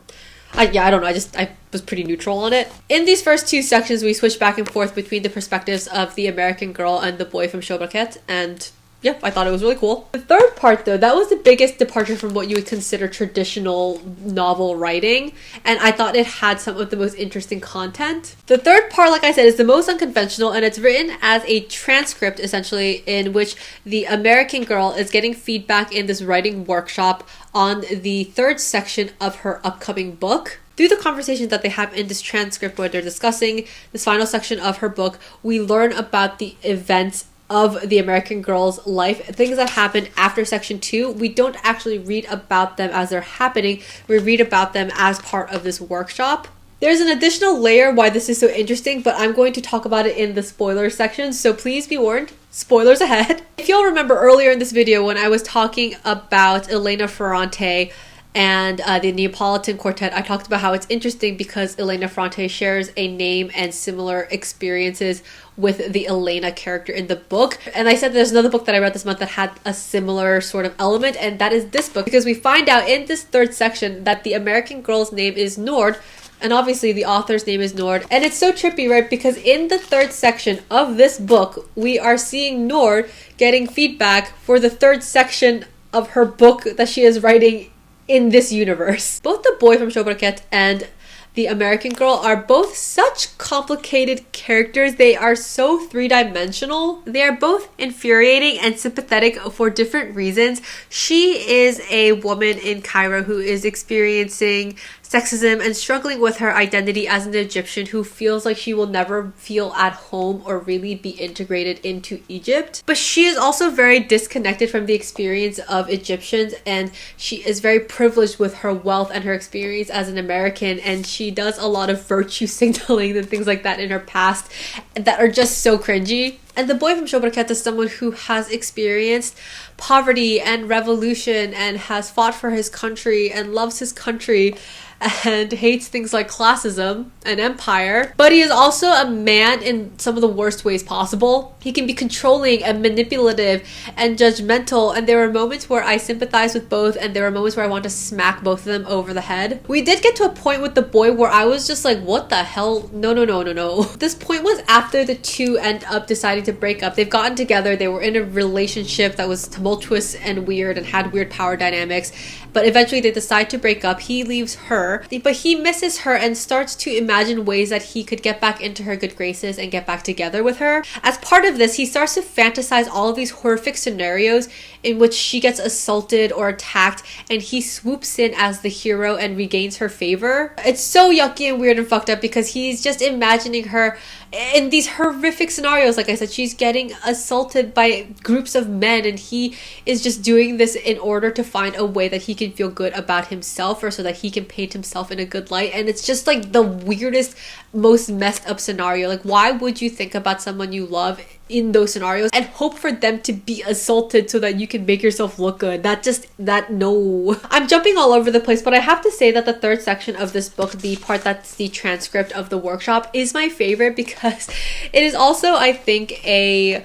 I don't know. I was pretty neutral on it. In these first 2 sections, we switch back and forth between the perspectives of the American girl and the boy from Shobroket, and yeah, I thought it was really cool. The third part, though, that was the biggest departure from what you would consider traditional novel writing, and I thought it had some of the most interesting content. The third part, like I said, is the most unconventional, and it's written as a transcript, essentially, in which the American girl is getting feedback in this writing workshop on the 3rd section of her upcoming book. Through the conversations that they have in this transcript where they're discussing this final section of her book, we learn about the events of the American girl's life, things that happened after section 2. We don't actually read about them as they're happening. We read about them as part of this workshop. There's an additional layer why this is so interesting, but I'm going to talk about it in the spoiler section, so please be warned. Spoilers ahead. If you'll remember earlier in this video when I was talking about Elena Ferrante and the Neapolitan quartet, I talked about how it's interesting because Elena Ferrante shares a name and similar experiences with the Elena character in the book. And I said there's another book that I read this month that had a similar sort of element, and that is this book, because we find out in this 3rd section that the American girl's name is Nord, and obviously the author's name is Nord. And it's so trippy, right? Because in the 3rd section of this book, we are seeing Nord getting feedback for the 3rd section of her book that she is writing in this universe. Both the boy from Shobroket and the American girl are both such complicated characters. They are so 3-dimensional. They are both infuriating and sympathetic for different reasons. She is a woman in Cairo who is experiencing sexism and struggling with her identity as an Egyptian who feels like she will never feel at home or really be integrated into Egypt. But she is also very disconnected from the experience of Egyptians, and she is very privileged with her wealth and her experience as an American, and she does a lot of virtue signaling and things like that in her past that are just so cringy. And the boy from Shobroket is someone who has experienced poverty and revolution and has fought for his country and loves his country and hates things like classism and empire. But he is also a man in some of the worst ways possible. He can be controlling and manipulative and judgmental, and there were moments where I sympathize with both, and there were moments where I want to smack both of them over the head. We did get to a point with the boy where I was just like, what the hell? No. This point was after the 2 end up deciding to break up. They've gotten together, they were in a relationship that was tumultuous and weird and had weird power dynamics, but eventually they decide to break up. He leaves her, but he misses her and starts to imagine ways that he could get back into her good graces and get back together with her. As part of this, he starts to fantasize all of these horrific scenarios in which she gets assaulted or attacked, and he swoops in as the hero and regains her favor. It's so yucky and weird and fucked up because he's just imagining her in these horrific scenarios. Like I said, she's getting assaulted by groups of men, and he is just doing this in order to find a way that he can feel good about himself, or so that he can paint himself in a good light. And it's just like the weirdest, most messed up scenario. Like, why would you think about someone you love in those scenarios and hope for them to be assaulted so that you can make yourself look good? No. I'm jumping all over the place, but I have to say that the third section of this book, the part that's the transcript of the workshop, is my favorite because it is also, I think, a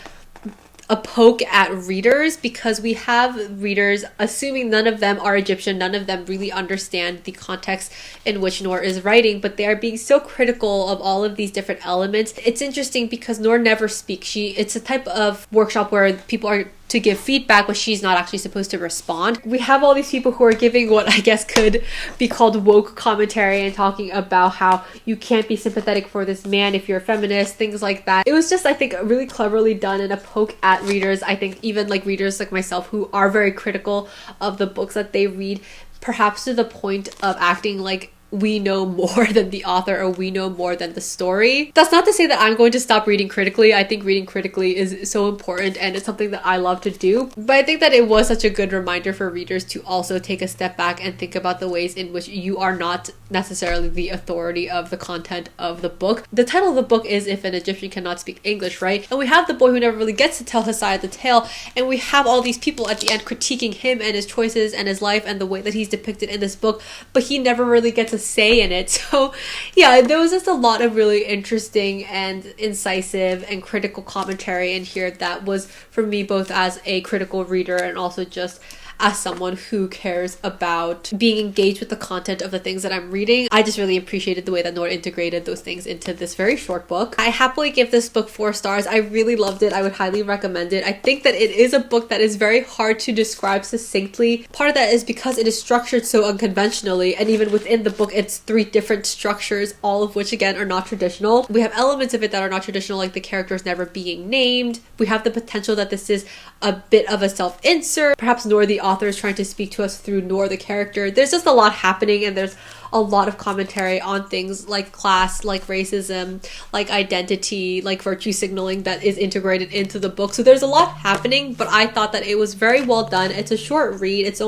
poke at readers, because we have readers, assuming none of them are Egyptian, none of them really understand the context in which Noor is writing, but they are being so critical of all of these different elements. It's interesting because Noor never speaks. It's a type of workshop where people are to give feedback, but she's not actually supposed to respond. We have all these people who are giving what I guess could be called woke commentary and talking about how you can't be sympathetic for this man if you're a feminist, things like that. It was just, I think, really cleverly done and a poke at readers. I think even like readers like myself who are very critical of the books that they read, perhaps to the point of acting like we know more than the author or we know more than the story. That's not to say that I'm going to stop reading critically. I think reading critically is so important and it's something that I love to do. But I think that it was such a good reminder for readers to also take a step back and think about the ways in which you are not necessarily the authority of the content of the book. The title of the book is If an Egyptian Cannot Speak English, right? And we have the boy who never really gets to tell his side of the tale, and we have all these people at the end critiquing him and his choices and his life and the way that he's depicted in this book, but he never really gets a say in it. So yeah, there was just a lot of really interesting and incisive and critical commentary in here that was, for me, both as a critical reader and also just as someone who cares about being engaged with the content of the things that I'm reading. I just really appreciated the way that Noor integrated those things into this very short book. I happily give this book 4 stars. I really loved it. I would highly recommend it. I think that it is a book that is very hard to describe succinctly. Part of that is because it is structured so unconventionally, and even within the book it's 3 different structures, all of which again are not traditional. We have elements of it that are not traditional, like the characters never being named. We have the potential that this is a bit of a self-insert. Perhaps Noor the author is trying to speak to us through Noor the character. There's just a lot happening, and there's a lot of commentary on things like class, like racism, like identity, like virtue signaling that is integrated into the book. So there's a lot happening, but I thought that it was very well done. It's a short read. It's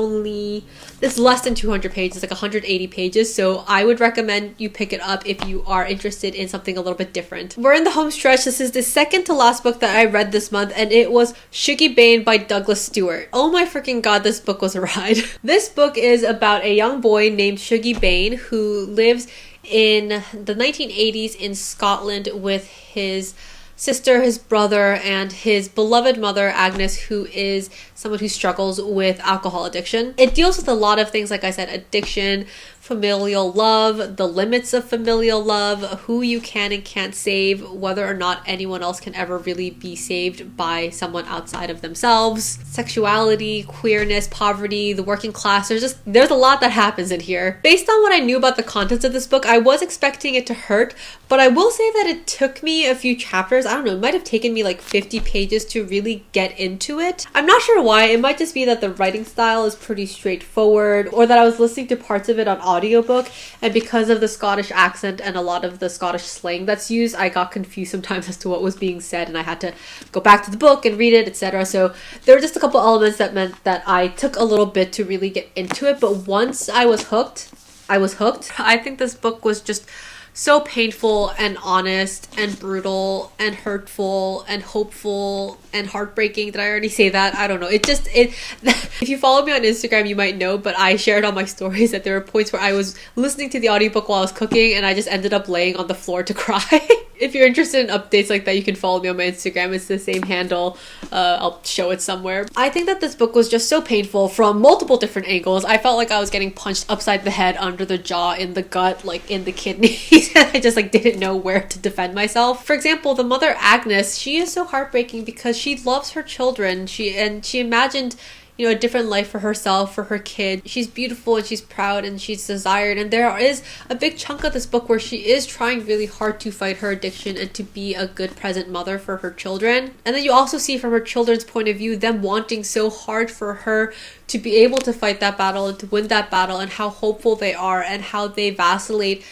less than 200 pages, like 180 pages. So I would recommend you pick it up if you are interested in something a little bit different. We're in the home stretch. This is the second to last book that I read this month, and it was Shuggie, Bain by Douglas Stewart. Oh my freaking god, this book was a ride. This book is about a young boy named Shuggie Bain who lives in the 1980s in Scotland with his sister, his brother, and his beloved mother, Agnes, who is someone who struggles with alcohol addiction. It deals with a lot of things, like I said, addiction, familial love, the limits of familial love, who you can and can't save, whether or not anyone else can ever really be saved by someone outside of themselves, sexuality, queerness, poverty, the working class. There's a lot that happens in here. Based on what I knew about the contents of this book, I was expecting it to hurt, but I will say that it took me a few chapters. I don't know, it might have taken me like 50 pages to really get into it. I'm not sure why. It might just be that the writing style is pretty straightforward, or that I was listening to parts of it on audiobook, and because of the Scottish accent and a lot of the Scottish slang that's used, I got confused sometimes as to what was being said, and I had to go back to the book and read it, etc. So there were just a couple elements that meant that I took a little bit to really get into it, but once I was hooked. I think this book was just so painful and honest and brutal and hurtful and hopeful and heartbreaking. Did I already say that? I don't know. If you follow me on Instagram, you might know, but I shared on my stories that there were points where I was listening to the audiobook while I was cooking and I just ended up laying on the floor to cry. If you're interested in updates like that, you can follow me on my Instagram. It's the same handle. I'll show it somewhere. I think that this book was just so painful from multiple different angles. I felt like I was getting punched upside the head, under the jaw, in the gut, like in the kidneys. I just didn't know where to defend myself. For example, the mother Agnes, she is so heartbreaking because she loves her children. She imagined a different life for herself, for her kid. She's beautiful and she's proud and she's desired. And there is a big chunk of this book where she is trying really hard to fight her addiction and to be a good present mother for her children. And then you also see from her children's point of view, them wanting so hard for her to be able to fight that battle and to win that battle, and how hopeful they are and how they vacillate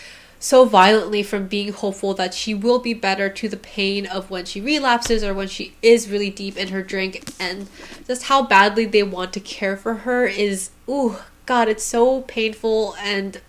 so violently from being hopeful that she will be better to the pain of when she relapses or when she is really deep in her drink. And just how badly they want to care for her is, ooh, God, it's so painful. And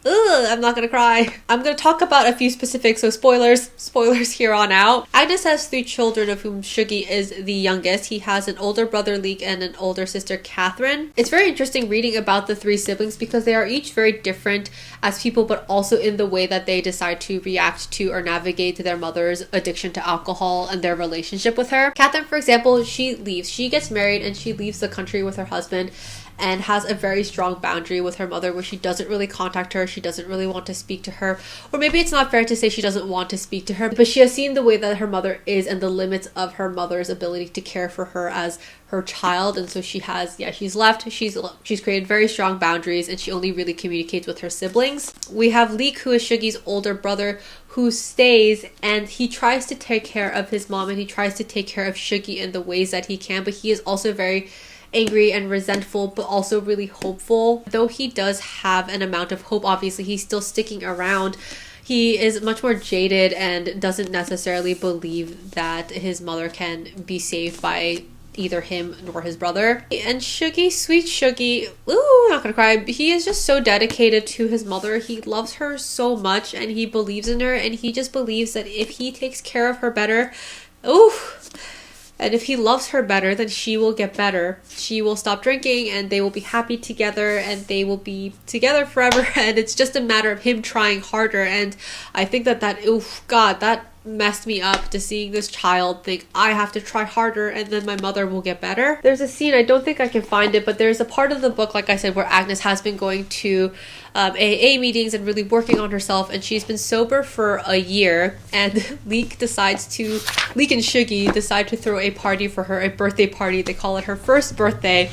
I'm not gonna cry. I'm gonna talk about a few specifics, so spoilers here on out. Agnes has 3 children, of whom Shuggie is the youngest. He has an older brother, Leek, and an older sister, Catherine. It's very interesting reading about the 3 siblings because they are each very different as people, but also in the way that they decide to react to or navigate their mother's addiction to alcohol and their relationship with her. Catherine, for example, she leaves. She gets married and she leaves the country with her husband and has a very strong boundary with her mother where she doesn't really contact her, she doesn't really want to speak to her, or maybe it's not fair to say she doesn't want to speak to her, but she has seen the way that her mother is and the limits of her mother's ability to care for her as her child. And so she's left, she's created very strong boundaries, and she only really communicates with her siblings. We have Leek, who is Shuggie's older brother, who stays, and he tries to take care of his mom and he tries to take care of Shuggie in the ways that he can, but he is also very angry and resentful, but also really hopeful. Though he does have an amount of hope, obviously he's still sticking around. He is much more jaded and doesn't necessarily believe that his mother can be saved by either him nor his brother. And Shuggie, sweet Shuggie, I'm not gonna cry, he is just so dedicated to his mother. He loves her so much and he believes in her, and he just believes that if he takes care of her better, and if he loves her better, then she will get better. She will stop drinking and they will be happy together and they will be together forever. And it's just a matter of him trying harder. And I think that messed me up, to seeing this child think, I have to try harder and then my mother will get better. There's a scene, I don't think I can find it, but there's a part of the book, like I said, where Agnes has been going to AA meetings and really working on herself, and she's been sober for a year, and Leek and Shuggie decide to throw a party for her, a birthday party. They call it her first birthday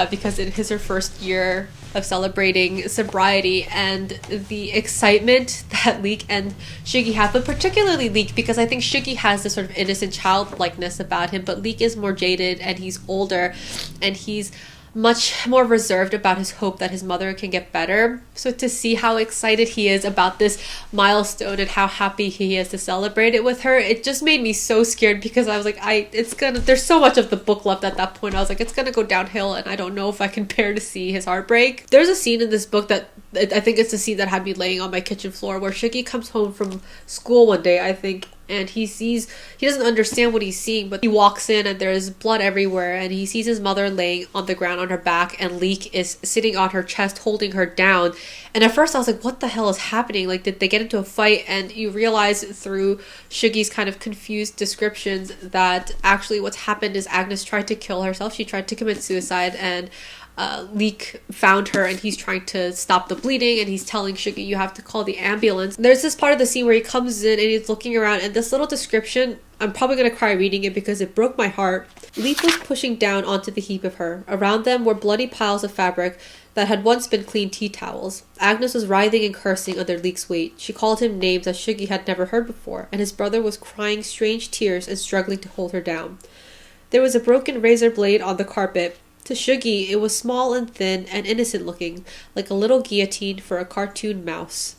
because it is her first year of celebrating sobriety, and the excitement that Leek and Shuggie have, but particularly Leek, because I think Shuggie has this sort of innocent childlikeness about him, but Leek is more jaded and he's older and he's much more reserved about his hope that his mother can get better. So to see how excited he is about this milestone and how happy he is to celebrate it with her, it just made me so scared, because I was like, there's so much of the book left at that point. I was like, it's gonna go downhill and I don't know if I can bear to see his heartbreak. There's a scene in this book that I think it's the scene that had me laying on my kitchen floor, where Shuggie comes home from school one day, I think, and he doesn't understand what he's seeing, but he walks in and there's blood everywhere, and he sees his mother laying on the ground on her back, and Leek is sitting on her chest holding her down. And at first I was like, what the hell is happening? Like, did they get into a fight? And you realize through Shuggie's kind of confused descriptions that actually what's happened is Agnes tried to kill herself. She tried to commit suicide, and Leek found her and he's trying to stop the bleeding, and he's telling Shuggie, you have to call the ambulance. There's this part of the scene where he comes in and he's looking around, and this little description, I'm probably gonna cry reading it because it broke my heart. Leek was pushing down onto the heap of her. Around them were bloody piles of fabric that had once been clean tea towels. Agnes was writhing and cursing under Leek's weight. She called him names that Shuggie had never heard before, and his brother was crying strange tears and struggling to hold her down. There was a broken razor blade on the carpet. To Shuggie, it was small and thin and innocent looking, like a little guillotine for a cartoon mouse.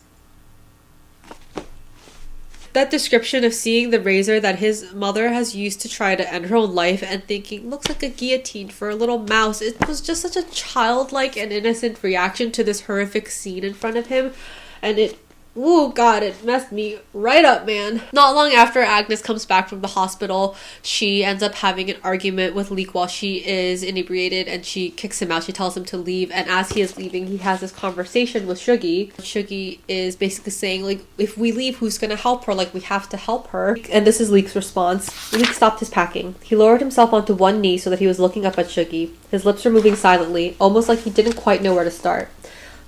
That description of seeing the razor that his mother has used to try to end her own life and thinking, looks like a guillotine for a little mouse, it was just such a childlike and innocent reaction to this horrific scene in front of him, and it messed me right up, man. Not long after Agnes comes back from the hospital, she ends up having an argument with Leek while she is inebriated, and she kicks him out. She tells him to leave, and as he is leaving, he has this conversation with Shuggie. Shuggie is basically saying, like, if we leave, who's gonna help her? Like, we have to help her. And this is Leek's response. Leek stopped his packing. He lowered himself onto one knee so that he was looking up at Shuggie. His lips were moving silently, almost like he didn't quite know where to start.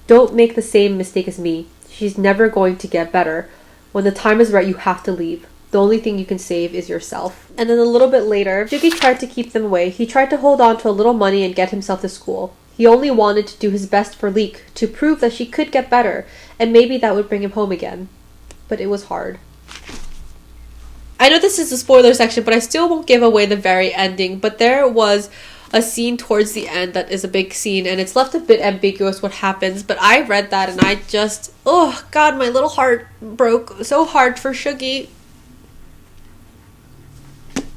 Don't make the same mistake as me. She's never going to get better. When the time is right, you have to leave. The only thing you can save is yourself. And then a little bit later, Shuggie tried to keep them away. He tried to hold on to a little money and get himself to school. He only wanted to do his best for Leek, to prove that she could get better, and maybe that would bring him home again. But it was hard. I know this is the spoiler section, but I still won't give away the very ending, but there was a scene towards the end that is a big scene, and it's left a bit ambiguous what happens, but I read that and I just, oh god, my little heart broke so hard for Shuggie.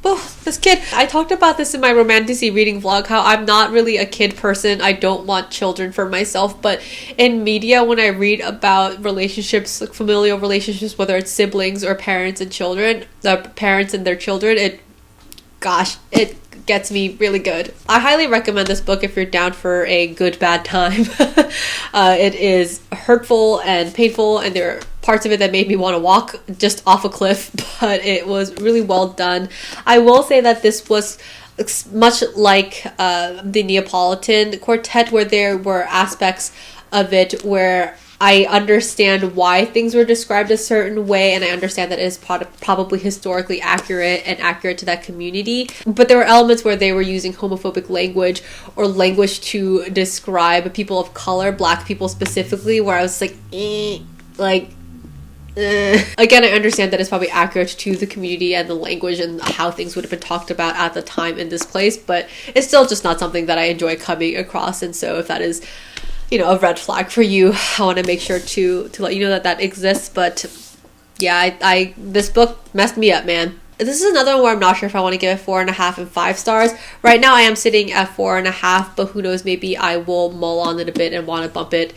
Oh, this kid. I talked about this in my romanticy reading vlog, how I'm not really a kid person. I don't want children for myself, but in media, when I read about relationships, like familial relationships, whether it's siblings or parents and children, parents and their children, it gets me really good. I highly recommend this book if you're down for a good bad time. It is hurtful and painful, and there are parts of it that made me want to walk just off a cliff, but it was really well done. I will say that this was much like the Neapolitan quartet, where there were aspects of it where I understand why things were described a certain way, and I understand that it is probably historically accurate and accurate to that community. But there were elements where they were using homophobic language or language to describe people of color, black people specifically, where I was like, Again, I understand that it's probably accurate to the community and the language and how things would have been talked about at the time in this place, but it's still just not something that I enjoy coming across. And so if that is, a red flag for you, I want to make sure to let you know that that exists. But yeah, I this book messed me up, man. This is another one where I'm not sure if I want to give it 4.5 and 5 stars. Right now I am sitting at 4.5, but who knows, maybe I will mull on it a bit and want to bump it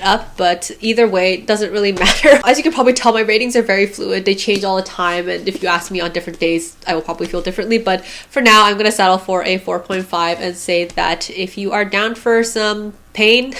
up. But either way, it doesn't really matter. As you can probably tell, my ratings are very fluid. They change all the time, and if you ask me on different days, I will probably feel differently. But for now, I'm going to settle for a 4.5 and say that if you are down for some pain,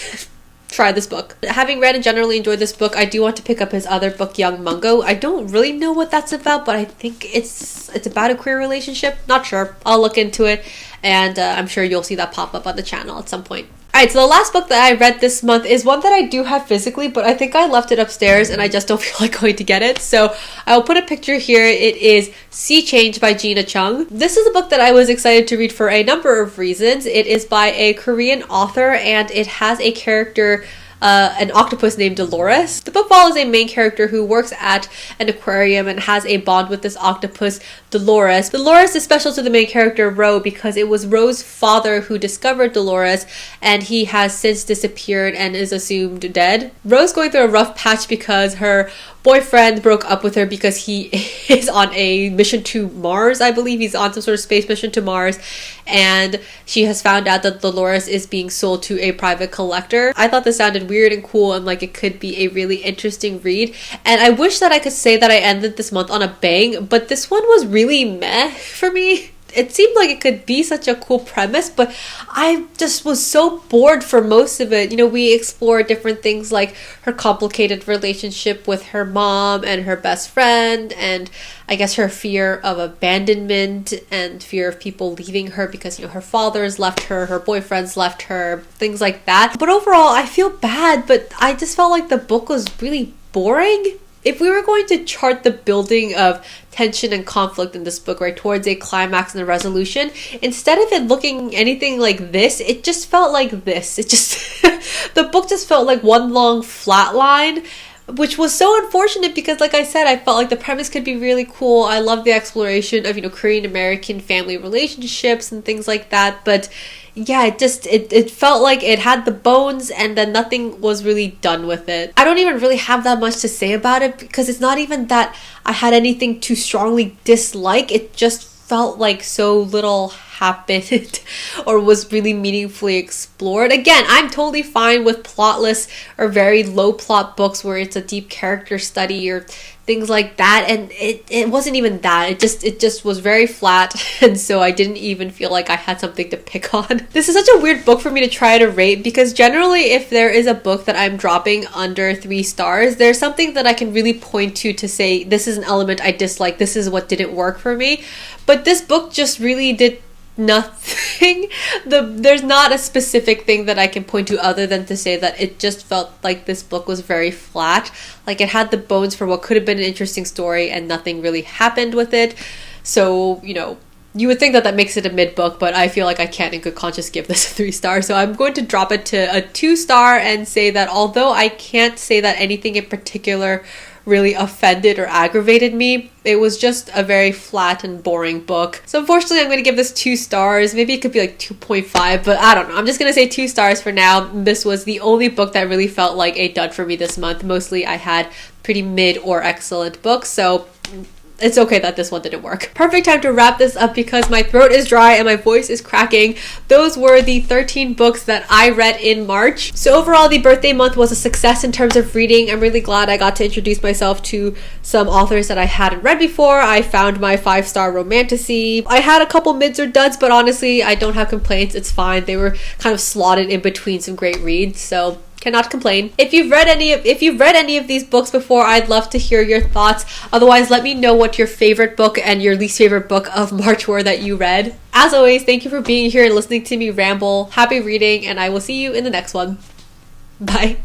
try this book. Having read and generally enjoyed this book, I do want to pick up his other book, Young Mungo. I don't really know what that's about, but I think it's about a queer relationship. Not sure. I'll look into it, and I'm sure you'll see that pop up on the channel at some point. Alright, so the last book that I read this month is one that I do have physically, but I think I left it upstairs and I just don't feel like going to get it. So I will put a picture here. It is Sea Change by Gina Chung. This is a book that I was excited to read for a number of reasons. It is by a Korean author, and it has a character, an octopus named Dolores. The book follows a main character who works at an aquarium and has a bond with this octopus, Dolores. Dolores is special to the main character, Ro, because it was Ro's father who discovered Dolores, and he has since disappeared and is assumed dead. Ro's going through a rough patch because her boyfriend broke up with her because he is on a mission to Mars, I believe. He's on some sort of space mission to Mars, and she has found out that Dolores is being sold to a private collector. I thought this sounded weird and cool, and like it could be a really interesting read, and I wish that I could say that I ended this month on a bang, but this one was really meh for me. It seemed like it could be such a cool premise, but I just was so bored for most of it. We explore different things like her complicated relationship with her mom and her best friend, and I guess her fear of abandonment and fear of people leaving her because, her father's left her, her boyfriend's left her, things like that. But overall, I feel bad, but I just felt like the book was really boring. If we were going to chart the building of tension and conflict in this book right towards a climax and a resolution, instead of it looking anything like this, it just felt like this. It just the book just felt like one long flat line, which was so unfortunate because, like I said, I felt like the premise could be really cool. I love the exploration of Korean American family relationships and things like that, but yeah, it felt like it had the bones and then nothing was really done with it. I don't even really have that much to say about it because it's not even that I had anything to strongly dislike. It just felt like so little happened or was really meaningfully explored. Again, I'm totally fine with plotless or very low plot books where it's a deep character study or things like that, and it wasn't even that. It just was very flat, and so I didn't even feel like I had something to pick on. This is such a weird book for me to try to rate because generally if there is a book that I'm dropping under 3 stars, there's something that I can really point to say this is an element I dislike, this is what didn't work for me. But this book just really did nothing. There's not a specific thing that I can point to other than to say that it just felt like this book was very flat. Like, it had the bones for what could have been an interesting story and nothing really happened with it. So, you would think that that makes it a mid book, but I feel like I can't in good conscience give this a 3 star. So I'm going to drop it to a 2 star and say that although I can't say that anything in particular really offended or aggravated me, it was just a very flat and boring book. So unfortunately, I'm going to give this 2 stars. Maybe it could be like 2.5, but I don't know. I'm just going to say 2 stars for now. This was the only book that really felt like a dud for me this month. Mostly I had pretty mid or excellent books, so it's okay that this one didn't work. Perfect time to wrap this up because my throat is dry and my voice is cracking. Those were the 13 books that I read in March. So overall, the birthday month was a success in terms of reading. I'm really glad I got to introduce myself to some authors that I hadn't read before. I found my 5-star romantasy. I had a couple mids or duds, but honestly, I don't have complaints. It's fine. They were kind of slotted in between some great reads, so cannot complain. If you've read any of these books before, I'd love to hear your thoughts. Otherwise, let me know what your favorite book and your least favorite book of March were that you read. As always, thank you for being here and listening to me ramble. Happy reading, and I will see you in the next one. Bye.